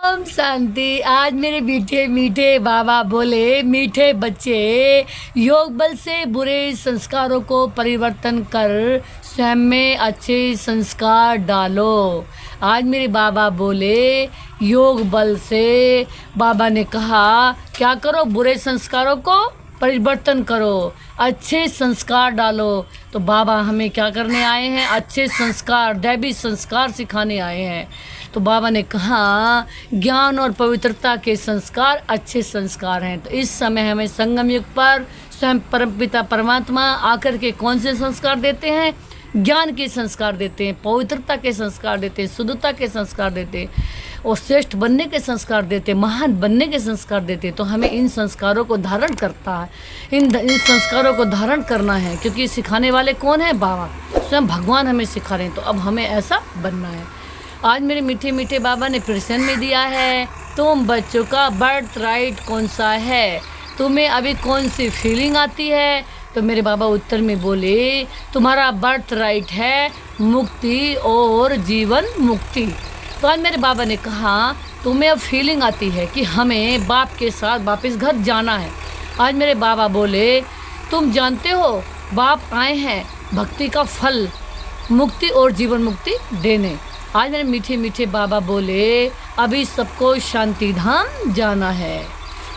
ओम शांति। आज मेरे मीठे मीठे बाबा बोले, मीठे बच्चे, योग बल से बुरे संस्कारों को परिवर्तन कर स्वयं में अच्छे संस्कार डालो। आज मेरे बाबा बोले, योग बल से बाबा ने कहा क्या करो, बुरे संस्कारों को परिवर्तन करो, अच्छे संस्कार डालो। तो बाबा हमें क्या करने आए हैं? अच्छे संस्कार, दैवी संस्कार सिखाने आए हैं। तो बाबा ने कहा ज्ञान और पवित्रता के संस्कार अच्छे संस्कार हैं। तो इस समय हमें संगम युग पर स्वयं परमपिता परमात्मा आकर के कौन से संस्कार देते हैं? ज्ञान के संस्कार देते हैं, पवित्रता के संस्कार देते हैं, शुद्धता के संस्कार देते हैं और श्रेष्ठ बनने के संस्कार देते हैं, महान बनने के संस्कार देते हैं। तो हमें इन संस्कारों को धारण करता है, इन संस्कारों को धारण करना है, क्योंकि सिखाने वाले कौन है? बाबा, स्वयं भगवान हमें सिखा रहे हैं। तो अब हमें ऐसा बनना है। आज मेरे मीठे मीठे बाबा ने प्रश्न में दिया है, तुम बच्चों का बर्थ राइट कौन सा है? तुम्हें अभी कौन सी फीलिंग आती है? तो मेरे बाबा उत्तर में बोले, तुम्हारा बर्थ राइट है मुक्ति और जीवन मुक्ति। तो आज मेरे बाबा ने कहा तुम्हें अब फीलिंग आती है कि हमें बाप के साथ वापस घर जाना है। आज मेरे बाबा बोले, तुम जानते हो बाप आए हैं भक्ति का फल, मुक्ति और जीवन मुक्ति देने। आज मेरे मीठे मीठे बाबा बोले, अभी सबको शांति धाम जाना है,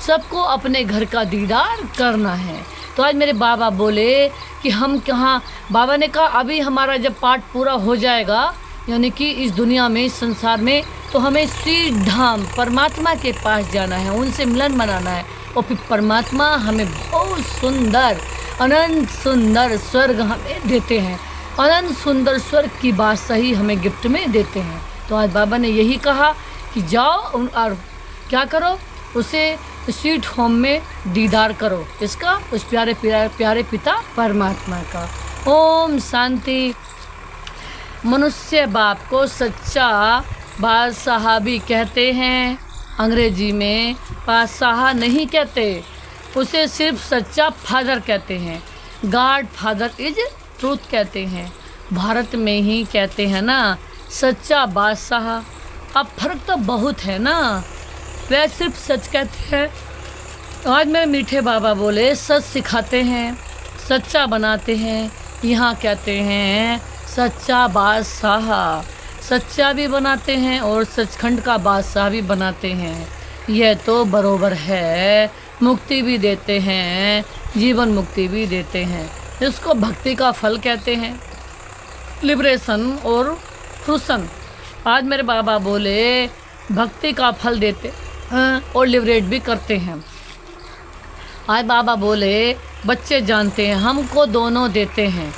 सबको अपने घर का दीदार करना है। तो आज मेरे बाबा बोले कि हम कहाँ, बाबा ने कहा अभी हमारा जब पाठ पूरा हो जाएगा, यानी कि इस दुनिया में, इस संसार में, तो हमें श्री धाम परमात्मा के पास जाना है, उनसे मिलन मनाना है। और फिर परमात्मा हमें बहुत सुंदर, अनंत सुंदर स्वर्ग हमें देते हैं, अनंत सुंदर स्वर्ग की बादशाही हमें गिफ्ट में देते हैं। तो आज बाबा ने यही कहा कि जाओ और क्या करो, उसे स्वीट होम में दीदार करो, इसका, उस प्यारे प्यारे प्यारे पिता परमात्मा का। ओम शांति। मनुष्य बाप को सच्चा बादशाह भी कहते हैं, अंग्रेजी में बादशाह नहीं कहते, उसे सिर्फ सच्चा फादर कहते हैं। गॉड फादर इज ट्रूथ कहते हैं, भारत में ही कहते हैं ना सच्चा बादशाह। अब फर्क तो बहुत है ना, वह सिर्फ सच कहते हैं। आज मेरे मीठे बाबा बोले, सच सिखाते हैं, सच्चा बनाते हैं। यहाँ कहते हैं सच्चा बादशाह, सच्चा भी बनाते हैं और सचखंड का बादशाह भी बनाते हैं। यह तो बरोबर है, मुक्ति भी देते हैं, जीवन मुक्ति भी देते हैं। इसको भक्ति का फल कहते हैं, लिबरेशन और फ्रूसन। आज मेरे बाबा बोले, भक्ति का फल देते हैं और लिबरेट भी करते हैं। आज बाबा बोले, बच्चे जानते हैं हमको दोनों देते हैं,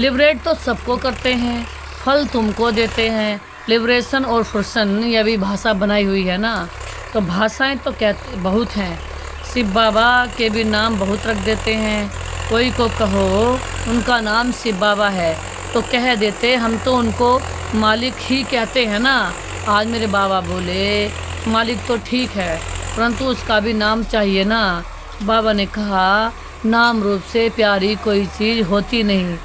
लिबरेट तो सबको करते हैं, फल तुमको देते हैं। लिबरेशन और फ्रूसन, यह भी भाषा बनाई हुई है ना, तो भाषाएं तो कहते बहुत हैं। शिव बाबा के भी नाम बहुत रख देते हैं। कोई को कहो उनका नाम शिव बाबा है तो कह देते, हम तो उनको मालिक ही कहते हैं ना। आज मेरे बाबा बोले, मालिक तो ठीक है, परंतु उसका भी नाम चाहिए ना। बाबा ने कहा नाम रूप से प्यारी कोई चीज़ होती नहीं।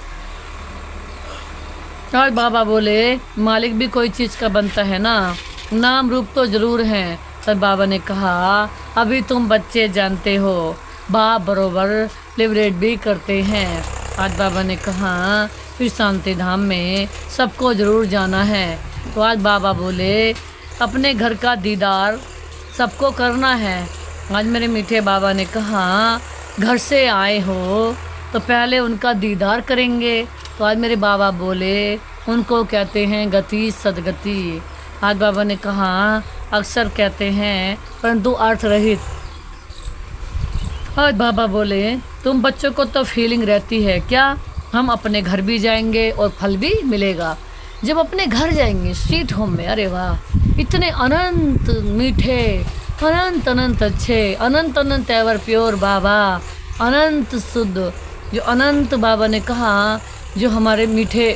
आज बाबा बोले, मालिक भी कोई चीज़ का बनता है ना, नाम रूप तो ज़रूर हैं। तब बाबा ने कहा अभी तुम बच्चे जानते हो, बाप बरोबर लिबरेट भी करते हैं। आज बाबा ने कहा फिर शांति धाम में सबको ज़रूर जाना है। तो आज बाबा बोले, अपने घर का दीदार सबको करना है। आज मेरे मीठे बाबा ने कहा घर से आए हो तो पहले उनका दीदार करेंगे। तो आज मेरे बाबा बोले, उनको कहते हैं गति सदगति। आज बाबा ने कहा अक्सर कहते हैं परंतु अर्थ रहित। आज बाबा बोले, तुम बच्चों को तो फीलिंग रहती है क्या, हम अपने घर भी जाएंगे और फल भी मिलेगा। जब अपने घर जाएंगे स्वीट होम में, अरे वाह, इतने अनंत मीठे, अनंत अनंत अच्छे, अनंत अनंत एवर प्योर बाबा, अनंत शुद्ध, जो अनंत बाबा ने कहा जो हमारे मीठे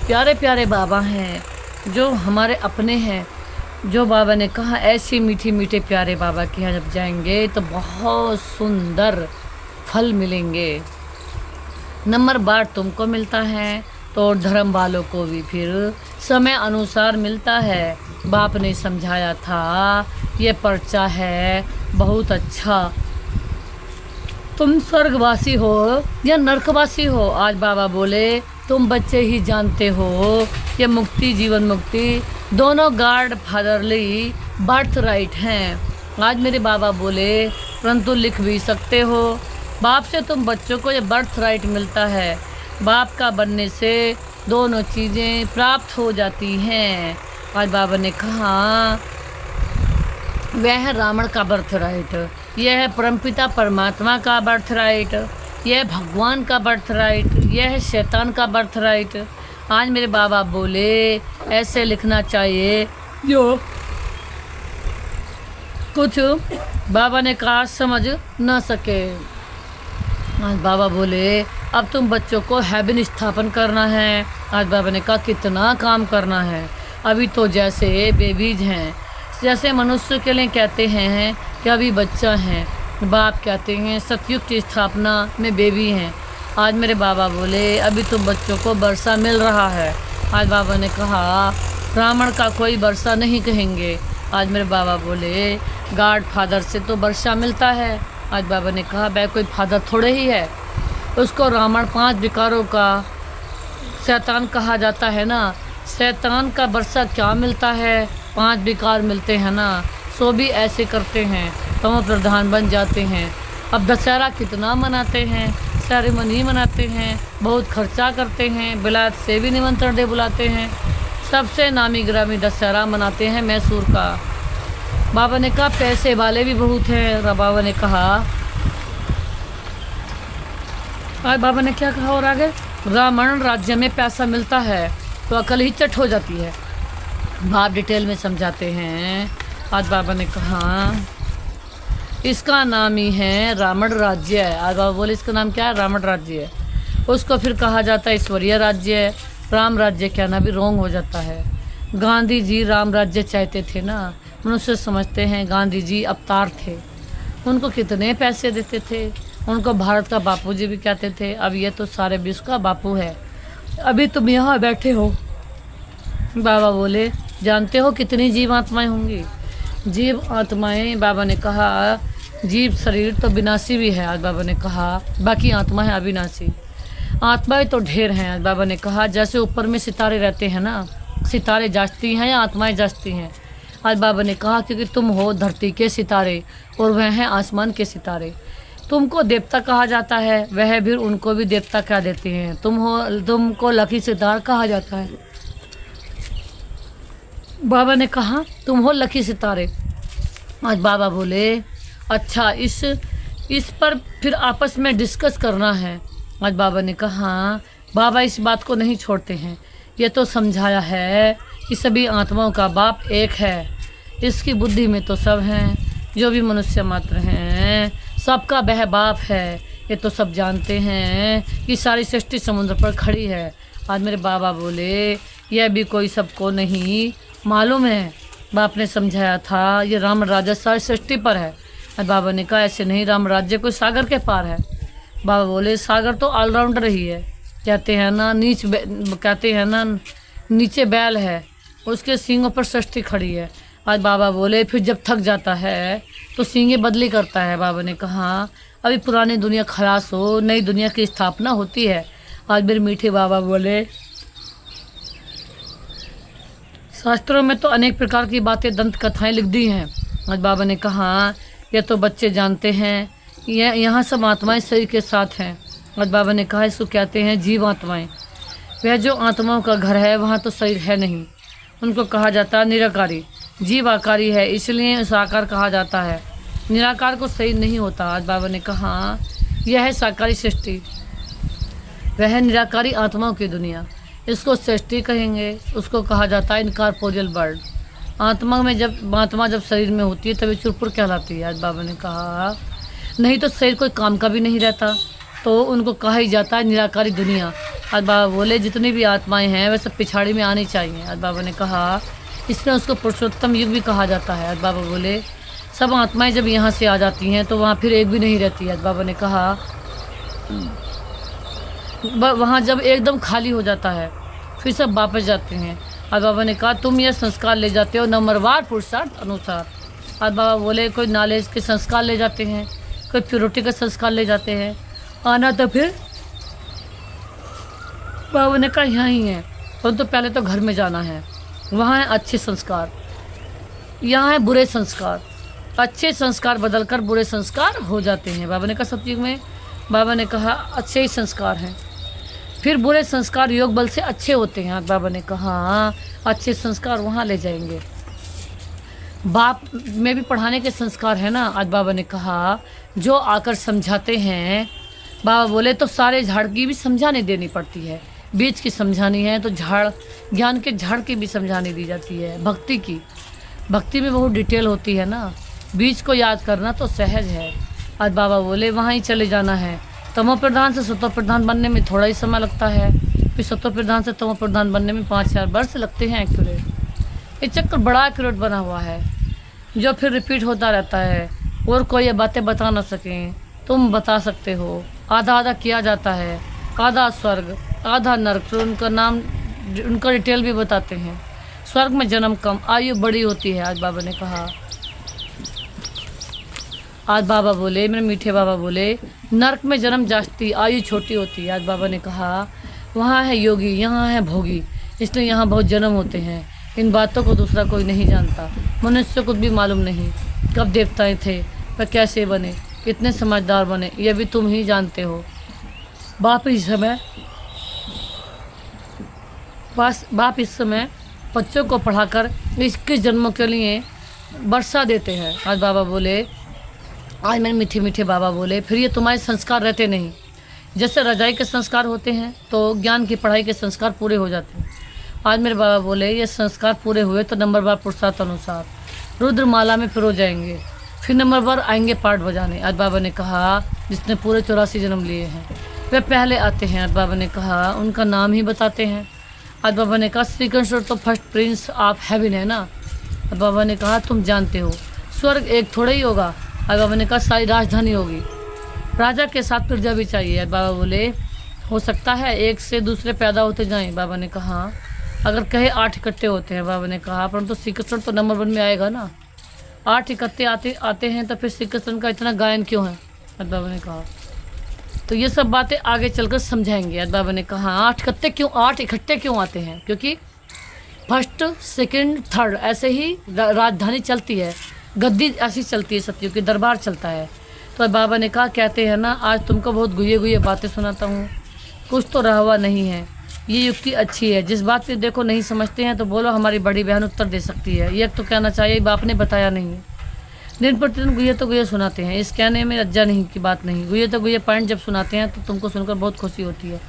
प्यारे प्यारे बाबा हैं, जो हमारे अपने हैं, जो बाबा ने कहा ऐसे मीठे मीठे प्यारे बाबा के यहाँ जब जाएंगे तो बहुत सुंदर फल मिलेंगे। नंबर बार तुमको मिलता है, तो धर्म वालों को भी फिर समय अनुसार मिलता है। बाप ने समझाया था ये पर्चा है बहुत अच्छा, तुम स्वर्गवासी हो या नरकवासी हो। आज बाबा बोले तुम बच्चे ही जानते हो ये मुक्ति जीवन मुक्ति दोनों गॉड फादरली बर्थ राइट हैं। आज मेरे बाबा बोले परंतु लिख भी सकते हो। बाप से तुम बच्चों को ये बर्थ राइट मिलता है। बाप का बनने से दोनों चीज़ें प्राप्त हो जाती हैं। आज बाबा ने कहा वह है रावण का बर्थ राइट, यह है परमपिता परमात्मा का बर्थ राइट, यह है भगवान का बर्थ राइट, यह है शैतान का बर्थ राइट। आज मेरे बाबा बोले ऐसे लिखना चाहिए जो कुछ बाबा ने कहा समझ ना सके। आज बाबा बोले अब तुम बच्चों को हेवन स्थापन करना है। आज बाबा ने कहा कितना काम करना है, अभी तो जैसे बेबीज हैं, जैसे मनुष्य के लिए कहते हैं कि अभी बच्चा हैं, बाप कहते हैं सतयुग की स्थापना में बेबी हैं। आज मेरे बाबा बोले अभी तो बच्चों को वर्षा मिल रहा है। आज बाबा ने कहा ब्राह्मण का कोई वर्षा नहीं कहेंगे। आज मेरे बाबा बोले गॉड फादर से तो वर्षा मिलता है। आज बाबा ने कहा वह कोई फादर थोड़े ही है, उसको रावण 5 विकारों का शैतान कहा जाता है ना। शैतान का वर्षा क्या मिलता है, 5 विकार मिलते हैं ना। सो भी ऐसे करते हैं तो वो प्रधान बन जाते हैं। अब दशहरा कितना मनाते हैं, सेरेमनी मनाते हैं, बहुत खर्चा करते हैं, विलायत से भी निमंत्रण दे बुलाते हैं। सबसे नामी ग्रामी दशहरा मनाते हैं मैसूर का। बाबा ने कहा पैसे वाले भी बहुत हैं। बाबा ने कहा आज बाबा ने क्या कहा और आगे रावण राज्य में पैसा मिलता है तो अकल ही चट हो जाती है। बाप डिटेल में समझाते हैं। आज बाबा ने कहा इसका नाम ही है रावण राज्य है। आज बाबा बोले इसका नाम क्या है, रावण राज्य है। उसको फिर कहा जाता है ईश्वरीय राज्य है। राम राज्य कहना भी रोंग हो जाता है। गांधी जी राम राज्य चाहते थे ना। मनुष्य समझते हैं गांधी जी अवतार थे, उनको कितने पैसे देते थे, उनको भारत का बापू जी भी कहते थे। अब ये तो सारे विश्व का बापू है। अभी तुम यहाँ बैठे हो। बाबा बोले जानते हो कितनी जीव आत्माएं होंगी। जीव आत्माएं बाबा ने कहा जीव शरीर तो विनाशी भी है। आज बाबा ने कहा बाकी आत्मा है अविनाशी। आत्माएं तो ढेर हैं। आज बाबा ने कहा जैसे ऊपर में सितारे रहते हैं ना, सितारे जागती हैं या आत्माएं जागती हैं। आज बाबा ने कहा क्योंकि तुम हो धरती के सितारे और वह हैं आसमान के सितारे। तुमको देवता कहा जाता है, वह भी उनको भी देवता कह देते हैं। तुमको लकी सितार कहा जाता है। बाबा ने कहा तुम हो लकी सितारे। आज बाबा बोले अच्छा इस पर फिर आपस में डिस्कस करना है। आज बाबा ने कहा बाबा इस बात को नहीं छोड़ते हैं। ये तो समझाया है कि सभी आत्माओं का बाप एक है। इसकी बुद्धि में तो सब हैं, जो भी मनुष्य मात्र हैं सबका वह बाप है। ये तो सब जानते हैं कि सारी सृष्टि समुद्र पर खड़ी है। आज मेरे बाबा बोले यह भी कोई सबको नहीं मालूम है। बाप ने समझाया था ये राम राज्य सारी सृष्टि पर है। आज बाबा ने कहा ऐसे नहीं, राम राज्य कोई सागर के पार है। बाबा बोले सागर तो ऑलराउंडर ही है। कहते हैं ना नीचे बैल है, उसके सींगों पर सृष्टि खड़ी है। आज बाबा बोले फिर जब थक जाता है तो सींगे बदली करता है। बाबा ने कहा अभी पुरानी दुनिया खलास हो, नई दुनिया की स्थापना होती है। आज मेरे मीठे बाबा बोले शास्त्रों में तो अनेक प्रकार की बातें दंत कथाएं लिख दी हैं। आज बाबा ने कहा ये तो बच्चे जानते हैं, यहाँ सब आत्माएं शरीर के साथ हैं। आज बाबा ने कहा इसको कहते हैं जीव आत्माएं। वह जो आत्माओं का घर है वहाँ तो शरीर है नहीं, उनको कहा जाता है निराकारी। जीव आकारी है इसलिए उस आकार कहा जाता है, निराकार को शरीर नहीं होता। आज बाबा ने कहा यह है साकारी सृष्टि, वह है निराकारी आत्माओं की दुनिया, इसको सृष्टि कहेंगे। उसको कहा जाता है इनकॉर्पोरियल वर्ल्ड। आत्मा जब शरीर में होती है तभी चुरपुर कहलाती है। आज बाबा ने कहा नहीं तो शरीर कोई काम का भी नहीं रहता, तो उनको कहा ही जाता है निराकारी दुनिया। आज बाबा बोले जितनी भी आत्माएं हैं वह सब पिछाड़ी में आनी चाहिए। आज बाबा ने कहा इसलिए उसको पुरुषोत्तम युग भी कहा जाता है। आज बाबा बोले सब आत्माएं जब यहाँ से आ जाती हैं तो वहाँ फिर एक भी नहीं रहती है। आज बाबा ने कहा वहाँ जब एकदम खाली हो जाता है फिर सब वापस जाते हैं। आज बाबा ने कहा तुम ये संस्कार ले जाते हो नंबरवार पुरुषार्थ अनुसार। आज बाबा बोले कोई नॉलेज के संस्कार ले जाते हैं, कोई प्योरिटी का संस्कार ले जाते हैं। आना तो फिर बाबा ने कहा यहाँ ही है, परंतु पहले तो घर में जाना है। वहाँ है अच्छे संस्कार, यहाँ है बुरे संस्कार। अच्छे संस्कार बदलकर बुरे संस्कार हो जाते हैं। बाबा ने कहा सतयुग में बाबा ने कहा अच्छे ही संस्कार हैं, फिर बुरे संस्कार योग बल से अच्छे होते हैं। बाबा ने कहा अच्छे संस्कार वहाँ ले जाएंगे। बाप में भी पढ़ाने के संस्कार है ना। आज बाबा ने कहा जो आकर समझाते हैं, बाबा बोले तो सारे झाड़ की भी समझाने देनी पड़ती है। बीज की समझानी है तो झाड़, ज्ञान के झाड़ की भी समझानी दी जाती है। भक्ति की, भक्ति में बहुत डिटेल होती है ना। बीज को याद करना तो सहज है। आज बाबा बोले वहाँ ही चले जाना है। तमो प्रधान से सतो प्रधान बनने में थोड़ा ही समय लगता है, फिर सतो प्रधान से तमो प्रधान बनने में 5,000 वर्ष लगते हैं एक्यूरेट। ये चक्कर बड़ा एक्यूरेट बना हुआ है जो फिर रिपीट होता रहता है। और कोई ये बातें बता ना सकें, तुम बता सकते हो। आधा आधा किया जाता है, आधा स्वर्ग आधा नर्क। फिर उनका नाम, उनका डिटेल भी बताते हैं। स्वर्ग में जन्म कम, आयु बड़ी होती है। आज बाबा ने कहा, आज बाबा बोले, मेरे मीठे बाबा बोले नर्क में जन्म जास्ती, आयु छोटी होती है। आज बाबा ने कहा वहाँ है योगी, यहाँ है भोगी, इसलिए यहाँ बहुत जन्म होते हैं। इन बातों को दूसरा कोई नहीं जानता। मनुष्य को भी मालूम नहीं कब देवताएं थे, वह कैसे बने, कितने समझदार बने, ये भी तुम ही जानते हो। बाप इस समय बच्चों को पढ़ाकर 21 जन्मों के लिए वर्षा देते हैं। आज बाबा बोले, आज मेरे मीठे मीठे बाबा बोले फिर ये तुम्हारे संस्कार रहते नहीं। जैसे रजाई के संस्कार होते हैं तो ज्ञान की पढ़ाई के संस्कार पूरे हो जाते हैं। आज मेरे बाबा बोले ये संस्कार पूरे हुए तो नंबरवार पुरुषार्थ अनुसार रुद्रमाला में फिर हो जाएंगे, फिर नंबरवार आएंगे पाठ बजाने। आज बाबा ने कहा जिसने पूरे 84 जन्म लिए हैं वे पहले आते हैं। आज बाबा ने कहा उनका नाम ही बताते हैं। आज बाबा ने कहा श्री कृष्ण तो फर्स्ट प्रिंस ऑफ हेवन है ना। आज बाबा ने कहा तुम जानते हो स्वर्ग एक थोड़ा ही होगा। आज बाबा ने कहा सारी राजधानी होगी, राजा के साथ प्रजा भी चाहिए। आज बाबा बोले हो सकता है एक से दूसरे पैदा होते जाएं। बाबा ने कहा अगर कहे 8 इकट्ठे होते हैं। बाबा ने कहा परंतु श्री कृष्ण तो नंबर 1 में आएगा ना। 8 इकट्ठे आते हैं तो फिर श्री कृष्ण का इतना गायन क्यों है। आज बाबा ने कहा तो ये सब बातें आगे चलकर समझाएंगे। आज बाबा ने कहा 8 इकट्ठे क्यों आते हैं, क्योंकि फर्स्ट सेकंड थर्ड ऐसे ही राजधानी चलती है, गद्दी ऐसी चलती है, सतयुग की दरबार चलता है। तो बाबा ने कहा कहते हैं ना आज तुमको बहुत गुये बातें सुनाता हूँ, कुछ तो रहा हुआ नहीं है। ये युक्ति अच्छी है, जिस बात पे देखो नहीं समझते हैं तो बोलो हमारी बड़ी बहन उत्तर दे सकती है। ये तो कहना चाहिए बाप ने बताया नहीं है। दिन प्रतिदिन गुये तो गुये सुनाते हैं, इस कहने में लज्जा नहीं की बात नहीं। गुये तो गुये पॉइंट जब सुनाते हैं तो तुमको सुनकर बहुत खुशी होती है।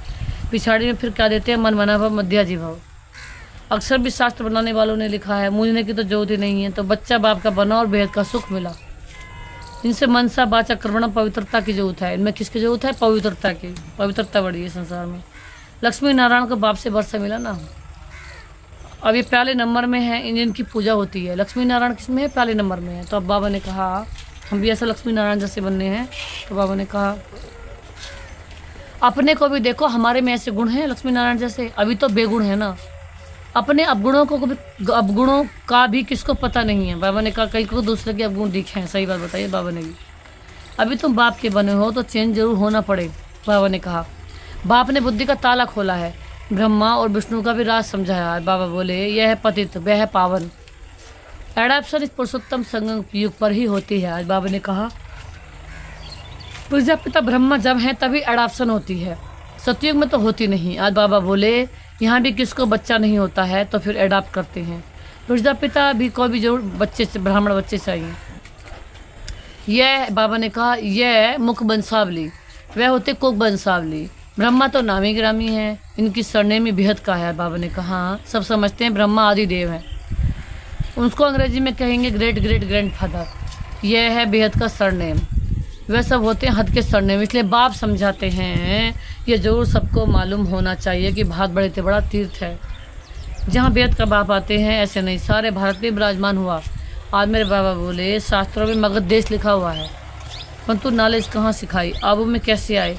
पिछाड़ी में फिर क्या देते हैं मन मना भाव मध्याजी भाव। अक्सर भी शास्त्र बनाने वालों ने लिखा है मूझने की तो जरूरत ही नहीं है, तो बच्चा बाप का बना और बेहद का सुख मिला। इनसे मनसा बाचा कर्मणा पवित्रता की जरूरत है। इनमें किसकी जरूरत है, पवित्रता की। पवित्रता बढ़ी है संसार में। लक्ष्मी नारायण को बाप से वर्षा मिला ना। अब ये पहले नंबर में है, इनकी पूजा होती है। लक्ष्मी नारायण किस में है, पहले नंबर में है। तो अब बाबा ने कहा हम भी ऐसा लक्ष्मी नारायण जैसे बनने हैं। तो बाबा ने कहा अपने को भी देखो, हमारे में ऐसे गुण हैं लक्ष्मी नारायण जैसे, अभी तो बेगुण है ना। अपने अवगुणों का भी किसको पता नहीं है। बाबा ने कहा कई को दूसरे के अवगुण दिखे हैं। सही बात बताइए बाबा ने भी। अभी तुम बाप के बने हो तो चेंज जरूर होना पड़े। बाबा ने कहा बाप ने बुद्धि का ताला खोला है, ब्रह्मा और विष्णु का भी राज समझाया है। बाबा बोले यह है पतित, वह है पावन। एडाप्शन इस पुरुषोत्तम संगम युग पर ही होती है। आज बाबा ने कहा प्रजापिता ब्रह्मा जब है तभी एडाप्शन होती है, सतयुग में तो होती नहीं। आज बाबा बोले यहाँ भी किसको बच्चा नहीं होता है तो फिर एडाप्ट करते हैं। प्रजापिता भी को भी जरूर बच्चे, ब्राह्मण बच्चे चाहिए। यह बाबा ने कहा यह मुख बंसावली, वह होते कुक बंसावली। ब्रह्मा तो नामी ग्रामी है, इनकी सरनेम में बेहद का है। बाबा ने कहा सब समझते हैं ब्रह्मा आदि देव हैं, उसको अंग्रेजी में कहेंगे ग्रेट ग्रेट ग्रैंडफादर। यह है बेहद का सरनेम, वह सब होते हैं हद के सरनेम। इसलिए बाप समझाते हैं ये जरूर सबको मालूम होना चाहिए कि भारत बड़े से बड़ा तीर्थ है जहाँ वेद का बाप आते हैं। ऐसे नहीं, सारे भारत में विराजमान हुआ। आज मेरे बाबा बोले शास्त्रों में मगध देश लिखा हुआ है, परंतु नॉलेज कहाँ सिखाई, आबू में कैसे आए।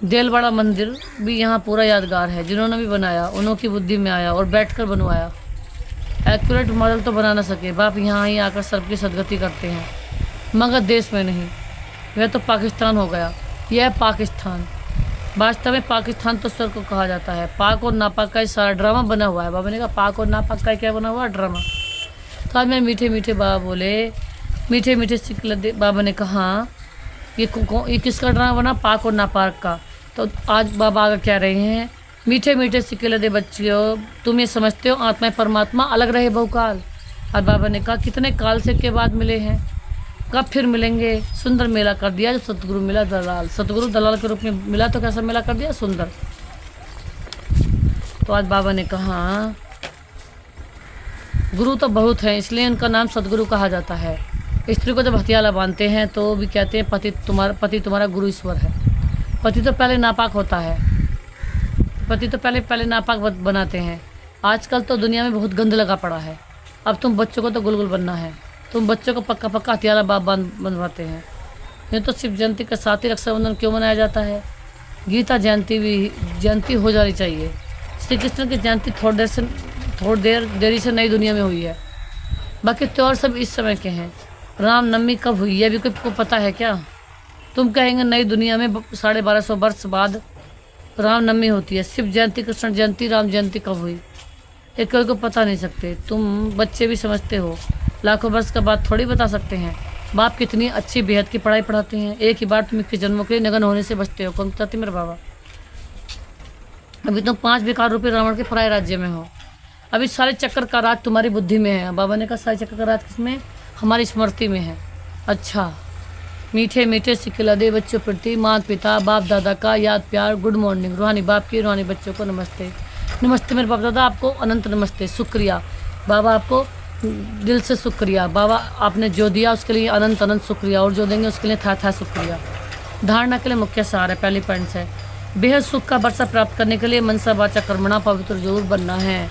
देलवाड़ा मंदिर भी यहाँ पूरा यादगार है। जिन्होंने भी बनाया उन्हों की बुद्धि में आया और बैठकर बनवाया। एक्यूरेट मॉडल तो बना ना सके, बाप यहाँ ही आकर सबकी सदगति करते हैं, मगर देश में नहीं। वह तो पाकिस्तान हो गया, यह है पाकिस्तान। वास्तव में पाकिस्तान तो स्वर्ग को कहा जाता है। पाक और नापाक का सारा ड्रामा बना हुआ है। बाबा ने कहा पाक और नापाक का क्या बना हुआ है? ड्रामा। तो आज मेरे मीठे मीठे बाबा बोले, मीठे मीठे सिकल बाबा ने कहा ये किसका ड्रामा बना? पाक और नापाक का। तो आज बाबा आगे कह रहे हैं, मीठे मीठे सिक्के दे बच्चियों, तुम ये समझते हो आत्मा परमात्मा अलग रहे बहुकाल। और बाबा ने कहा कितने काल से के बाद मिले हैं, कब फिर मिलेंगे? सुंदर मेला कर दिया जो सतगुरु मिला दलाल। सतगुरु दलाल के रूप में मिला तो कैसा मेला कर दिया? सुंदर। तो आज बाबा ने कहा गुरु तो बहुत हैं, इसलिए उनका नाम सतगुरु कहा जाता है। स्त्री को जब हथियाला बांधते हैं तो भी कहते हैं पति तुम्हारा गुरु ईश्वर है। पति तो पहले नापाक होता है, पति तो पहले नापाक बनाते हैं। आजकल तो दुनिया में बहुत गंद लगा पड़ा है। अब तुम बच्चों को तो गुलगुल बनना है, तुम बच्चों को पक्का पक्का हथियारा बाप बनवाते हैं। ये तो शिव जयंती के साथ ही रक्षाबंधन क्यों मनाया जाता है? गीता जयंती हो जानी चाहिए। श्री कृष्ण की जयंती थोड़ी देरी से नई दुनिया में हुई है। बाकी त्यौहार सब इस समय के हैं। रामनवमी कब हुई है अभी को पता है क्या? तुम कहेंगे नई दुनिया में 1250 वर्ष बाद रामनवमी होती है। शिव जयंती, कृष्ण जयंती, राम जयंती कब हुई एक कोई को पता नहीं सकते। तुम बच्चे भी समझते हो, लाखों वर्ष का बात थोड़ी बता सकते हैं। बाप कितनी अच्छी बेहद की पढ़ाई पढ़ाते हैं। एक ही बार तुम इक्कीस जन्मों के लिए नगन होने से बचते हो। कौन बताते मेरे बाबा? अभी तुम 5 बेकार रुपये रावण के पराये राज्य में हो। अभी सारे चक्कर का राज तुम्हारी बुद्धि में है। बाबा ने कहा सारे चक्कर का राज किसमें? हमारी स्मृति में है। अच्छा, मीठे मीठे सिखिलादे बच्चों प्रति माता पिता बाप दादा का याद प्यार, गुड मॉर्निंग। रूहानी बाप की रूहानी बच्चों को नमस्ते। नमस्ते मेरे बाप दादा, आपको अनंत नमस्ते, शुक्रिया बाबा, आपको दिल से शुक्रिया बाबा। आपने जो दिया उसके लिए अनंत अनंत शुक्रिया, और जो देंगे उसके लिए था शुक्रिया। धारणा के लिए मुख्य सार है, पहली पॉइंट है बेहद सुख का वर्षा प्राप्त करने के लिए मनसा वाचा कर्मणा पवित्र जरूर बनना है।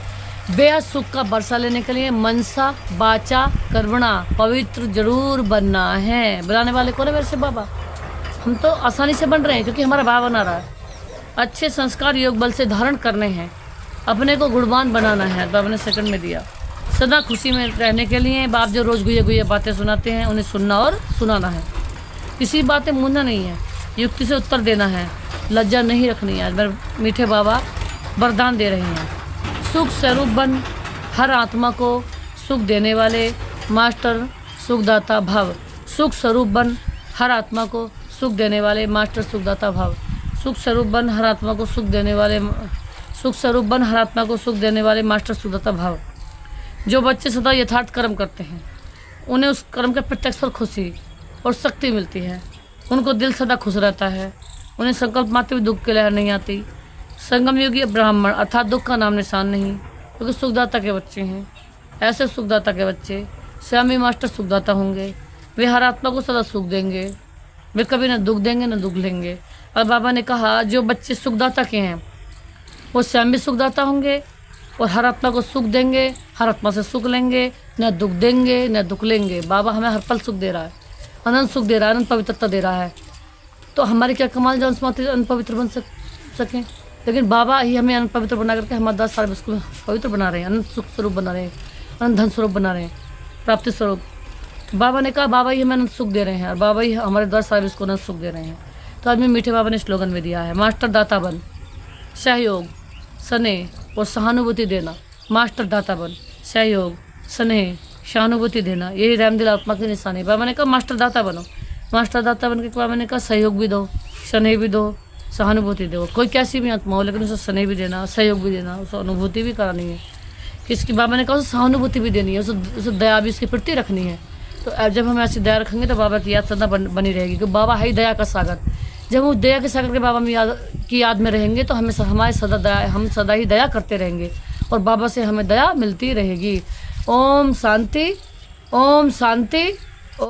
बेहद सुख का वर्षा लेने के लिए मनसा वाचा कर्मणा पवित्र जरूर बनना है। बुलाने वाले कौन है मेरे से? बाबा। हम तो आसानी से बन रहे हैं क्योंकि हमारा भाव बना रहा है। अच्छे संस्कार योग बल से धारण करने हैं, अपने को गुणवान बनाना है। बाबा ने सेकंड में दिया सदा खुशी में रहने के लिए। बाप जो रोज़ गुये बातें सुनाते हैं उन्हें सुनना और सुनाना है। किसी बातें मूंदना नहीं है, युक्ति से उत्तर देना है, लज्जा नहीं रखनी है। मेरे मीठे बाबा वरदान दे रहे हैं। सुख स्वरूप बन, हर आत्मा को सुख देने वाले मास्टर सुखदाता भव। सुख स्वरूप बन, हर आत्मा को सुख देने वाले मास्टर सुखदाता भव। सुख स्वरूप बन, हर आत्मा को सुख देने वाले मास्टर सुखदाता भव। जो बच्चे सदा यथार्थ कर्म करते हैं उन्हें उस कर्म के प्रत्यक्ष पर खुशी और शक्ति मिलती है। उनको दिल सदा खुश रहता है, उन्हें संकल्प मात्र भी दुख की लहर नहीं आती। संगम योगी ब्राह्मण अर्थात दुख का नाम निशान नहीं, क्योंकि सुखदाता के बच्चे हैं। ऐसे सुखदाता के बच्चे स्वामी मास्टर सुखदाता होंगे। वे हर आत्मा को सदा सुख देंगे, वे कभी न दुख देंगे न दुख लेंगे। और बाबा ने कहा जो बच्चे सुखदाता के हैं वो स्वयं भी सुखदाता होंगे और हर आत्मा को सुख देंगे, हर आत्मा से सुख लेंगे, न दुख देंगे न दुख लेंगे। बाबा हमें हर पल सुख दे रहा है, अनंत सुख दे रहा है, अनंत पवित्रता दे रहा है। तो हमारे क्या कमाल जो मात्र अनंत पवित्र बन सकें। लेकिन बाबा ही हमें अनंत पवित्र बना करके हमारे 10 साल उसको पवित्र बना रहे हैं, अनंत सुख स्वरूप बना रहे हैं, अनंत धन स्वरूप बना रहे हैं, प्राप्ति स्वरूप। बाबा ने कहा बाबा ही हमें अनंत सुख दे रहे हैं और बाबा ही हमारे 10 साल उसको अनंत सुख दे रहे हैं। तो आज में मीठे बाबा ने स्लोगन में दिया है मास्टर दाता बन, सहयोग स्नेह और सहानुभूति देना। मास्टर दाता बन, सहयोग स्नेह सहानुभूति देना, यही रहमदिल आत्मा की निशानी। बाबा ने कहा मास्टर दाता बनो। मास्टर दाता बन के बाबा ने कहा सहयोग भी दो, स्नेह भी दो, सहानुभूति दो। कोई कैसी भी आत्मा हो लेकिन उसे स्नेह भी देना, सहयोग भी देना, उसे अनुभूति भी करानी है। किसकी? बाबा ने कहा उसे सहानुभूति भी देनी है, उसे दया भी उसके प्रति रखनी है। तो जब हम ऐसी दया रखेंगे तो बाबा की याद सदा बनी रहेगी, क्योंकि बाबा है ही दया का सागर। जब हम दया के सागर के बाबा की याद में रहेंगे तो हम सदा ही दया करते रहेंगे और बाबा से हमें दया मिलती रहेगी। ओम शांति, ओम शांति।